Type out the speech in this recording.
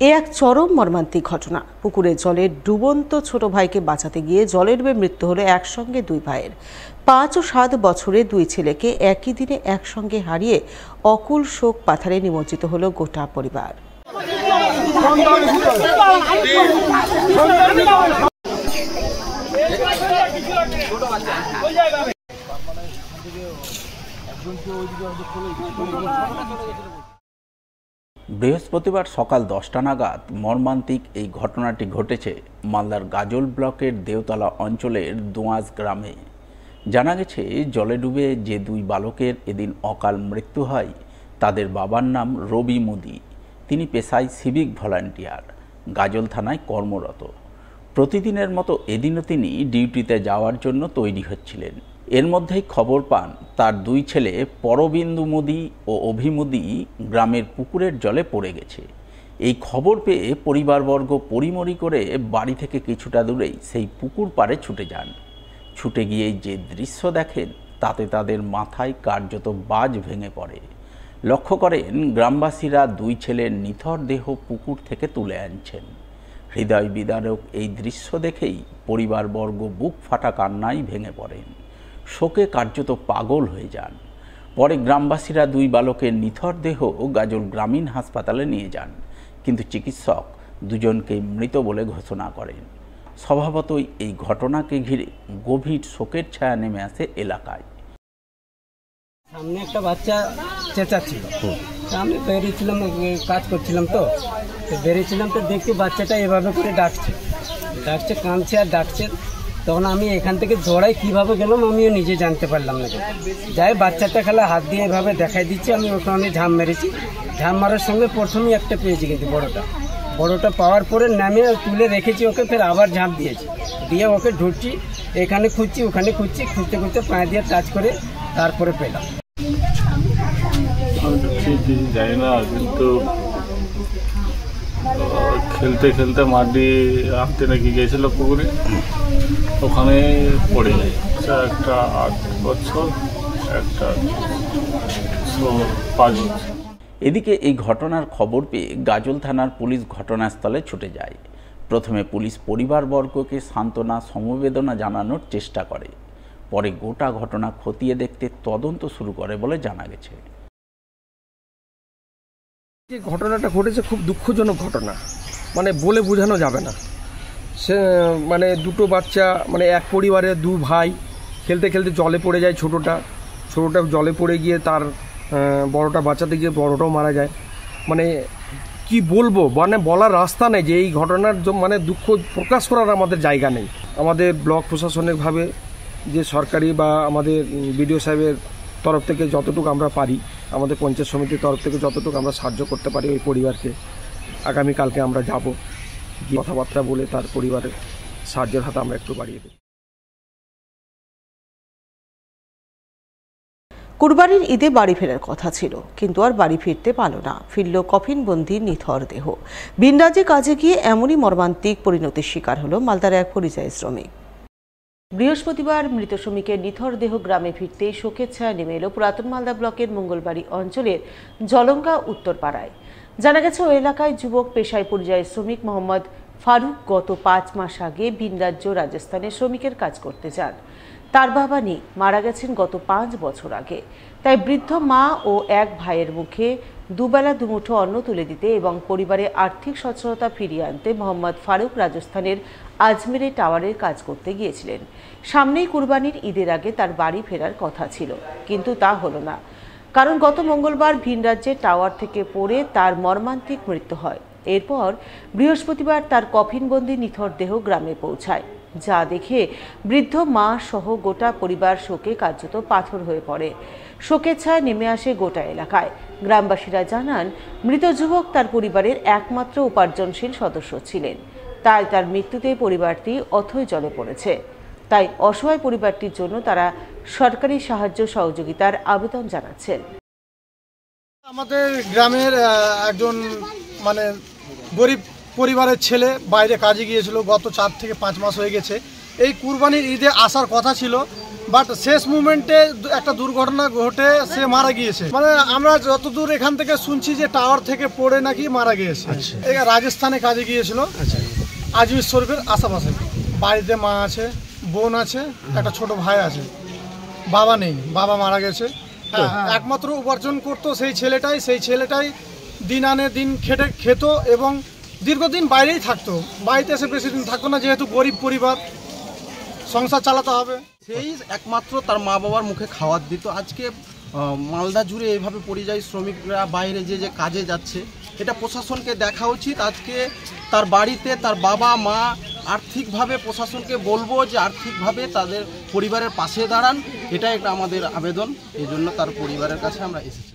এ এক চরম মর্মান্তিক ঘটনা। পুকুরে জলে ডুবন্ত ছোট ভাইকে বাঁচাতে গিয়ে জলে ডুবে মৃত্যু হলো একসঙ্গে দুই ভাইয়ের। ৫ ও ৭ বছরের দুই ছেলেকে একই দিনে একসঙ্গে হারিয়ে অকুল শোক পাথারে নিমজ্জিত হলো গোটা পরিবার। বৃহস্পতিবার সকাল 10টা নাগাদ মর্মান্তিক এই ঘটনাটি ঘটেছে মালদার গাজল ব্লকের দেওতলা অঞ্চলের দোঁয়াজ গ্রামে। জানা গেছে, জলে ডুবে যে দুই বালকের এদিন অকাল মৃত্যু হয় তাদের বাবার নাম রবি মোদি। তিনি পেশায় সিভিক ভলান্টিয়ার, গাজল থানায় কর্মরত। প্রতিদিনের মতো এদিনও তিনি ডিউটিতে যাওয়ার জন্য তৈরি হচ্ছিলেন। এর মধ্যেই খবর পান তার দুই ছেলে পরবিন্দু মোদি ও অভি মোদি গ্রামের পুকুরের জলে পড়ে গেছে। এই খবর পেয়ে পরিবারবর্গ পরিমরি করে বাড়ি থেকে কিছুটা দূরেই সেই পুকুর পাড়ে ছুটে যান। ছুটে গিয়েই যে দৃশ্য দেখেন তাতে তাদের মাথায় কার্যত বাজ ভেঙে পড়ে। লক্ষ্য করেন গ্রামবাসীরা দুই ছেলের নিথর দেহ পুকুর থেকে তুলে আনছেন। হৃদয় বিদারক এই দৃশ্য দেখেই পরিবারবর্গ বুক ফাটা কান্নায় ভেঙে পড়েন, শোকে কার্যত পাগল হয়ে যান। পরে গ্রামবাসীরা দুই বালকের নিথর দেহ গাজল গ্রামীণ হাসপাতালে নিয়ে যান, কিন্তু চিকিৎসক দুজনকেই মৃত বলে ঘোষণা করেন। স্বভাবতই এই ঘটনাকে ঘিরে গভীর শোকের ছায়া নেমে আসে এলাকায়। সামনে একটা বাচ্চা চেঁচাচ্ছিল, আমি বেরিয়েছিলাম, কাজ করছিলাম তো বেরিয়েছিলাম, তো দেখছি বাচ্চাটা এভাবে করে ডাকছে, কাঁদছে আর ডাকছে। তখন আমি এখান থেকে দৌড়াই কীভাবে গেলাম আমিও নিজে জানতে পারলাম না। যাই বাচ্চাটা খেলা হাত দিয়ে এভাবে দেখাই দিচ্ছে, আমি ওখানে ঝাঁপ মেরেছি। ঝাঁপ মারার সঙ্গে প্রথমেই একটা পেয়েছি, কিন্তু বড়টা পাওয়ার পরে নামে তুলে রেখেছি ওকে, ফের আবার ঝাঁপ দিয়েছি, দিয়ে ওকে ঢুকছি, এখানে খুঁজছি ওখানে খুঁজছি, খুঁজতে খুঁজতে পায়ে দিয়ে টাচ করে তারপরে পেলাম। জানি না, কিন্তু খেলতে খেলতে মাটি আনতে নাকি গিয়েছিল পুকুরে, ওখানে পড়ে যায়। একটা 8 বছর, একটা 5 বছর। এদিকে এই ঘটনার খবর পেয়ে গাজল থানার পুলিশ ঘটনাস্থলে ছুটে যায়। প্রথমে পুলিশ পরিবারবর্গকে সান্ত্বনা সমবেদনা জানানোর চেষ্টা করে, পরে গোটা ঘটনা খতিয়ে দেখতে তদন্ত শুরু করে বলে জানা গেছে। যে ঘটনাটা ঘটেছে খুব দুঃখজনক ঘটনা, মানে বলে বোঝানো যাবে না। সে মানে দুটো বাচ্চা, মানে এক পরিবারের দু ভাই খেলতে খেলতে জলে পড়ে যায়। ছোটোটা জলে পড়ে গিয়ে তার বড়টা বাঁচাতে গিয়ে বড়টাও মারা যায়। মানে কি বলবো, মানে বলার রাস্তা নেই যে এই ঘটনার মানে দুঃখ প্রকাশ করার আমাদের জায়গা নেই। আমাদের ব্লক প্রশাসনিকভাবে যে সরকারি বা আমাদের বিডিও সাহেবের তরফ থেকে যতটুকু আমরা পারি, আমাদের পঞ্চায়েত সমিতির তরফ থেকে যতটুকু আমরা সাহায্য করতে পারি ওই পরিবারকে, আগামীকালকে আমরা যাব, কথাবার্তা বলে তার পরিবারের সাহায্যের হাত আমরা একটু বাড়িয়ে দেব। কুরবানির ঈদে বাড়ি ফেরার কথা ছিল, কিন্তু আর বাড়ি ফিরতে পারল না। ফিরল কফিনবন্দি নিথর দেহ। ভিন রাজ্যে কাজে গিয়ে এমনই মর্মান্তিক পরিণতির শিকার হলো মালদার এক পরিযায়ী শ্রমিক। বৃহস্পতিবার মৃত শ্রমিকের নিথর দেহ গ্রামে ফিরতেই শোকের ছায়া নেমে এলো পুরাতন মালদা ব্লকের মঙ্গলবাড়ি অঞ্চলের জলঙ্গা উত্তরপাড়ায়। জানা গেছে, ওই এলাকায় যুবক পেশায় পরিযায়ী শ্রমিক মোহাম্মদ ফারুক গত 5 মাস আগে ভিন রাজ্য রাজস্থানে শ্রমিকের কাজ করতে যান। তার বাবা নেই, মারা গেছেন গত 5 বছর আগে। তাই বৃদ্ধ মা ও এক ভাইয়ের মুখে দুবেলা দুমুঠো অন্ন তুলে দিতে এবং পরিবারে আর্থিক সচ্ছলতা ফিরিয়ে আনতে মোহাম্মদ ফারুক রাজস্থানের আজমেরে টাওয়ারের কাজ করতে গিয়েছিলেন। সামনেই কুরবানির ঈদের আগে তার বাড়ি ফেরার কথা ছিল, কিন্তু তা হলো না, কারণ গত মঙ্গলবার ভিন রাজ্যের টাওয়ার থেকে পড়ে তার মর্মান্তিক মৃত্যু হয়। এরপর বৃহস্পতিবার তার কফিনবন্দি নিথর দেহ গ্রামে পৌঁছায়, যা দেখে বৃদ্ধ মা সহ গোটা পরিবার শোকে কার্যত পাথর হয়ে পড়ে। শোকের ছায়া নেমে আসে গোটা এলাকায়। গ্রামবাসীরা জানান, মৃত যুবক তার পরিবারের একমাত্র উপার্জনশীল সদস্য ছিলেন। তাই তার মৃত্যুতে পরিবারটি অথৈ জলে পড়েছে। তাই অসহায় পরিবারটির জন্য তারা সরকারি সাহায্য সহযোগিতার আবেদন জানাচ্ছেন। আমাদের গ্রামের একজন মানে গরিব পরিবারের ছেলে বাইরে কাজে গিয়েছিল, গত 4 থেকে 5 মাস হয়ে গেছে। এই কুরবানির ঈদে আসার কথা ছিল, বাট শেষ মুমেন্টে একটা দুর্ঘটনা ঘটে সে মারা গিয়েছে। মানে আমরা যতদূর এখান থেকে শুনছি যে টাওয়ার থেকে পড়ে নাকি মারা গিয়েছে। রাজস্থানে কাজে গিয়েছিল, আজমির শরীফের আশেপাশে। বাড়িতে মা আছে, বোন আছে, একটা ছোট ভাই আছে, বাবা নেই, বাবা মারা গেছে। একমাত্র উপার্জন করতো সেই ছেলেটাই দিন আনে দিন খেত এবং দীর্ঘদিন বাইরেই থাকতো, বাড়িতে এসে বেশি দিন থাকতো না, যেহেতু গরিব পরিবার, সংসার চালাতে হবে। সেই একমাত্র তার মা বাবার মুখে খাওয়ার দিত। আজকে মালদা জুড়ে এইভাবে পরিযায়ী শ্রমিকরা বাইরে যে কাজে যাচ্ছে, এটা প্রশাসনকে দেখা উচিত। আজকে তার বাড়িতে তার বাবা মা, আর্থিকভাবে প্রশাসনকে বলবো যে আর্থিকভাবে তাদের পরিবারের পাশে দাঁড়ান, এটাই একটা আমাদের আবেদন। এই জন্য তার পরিবারের কাছে আমরা এসেছি।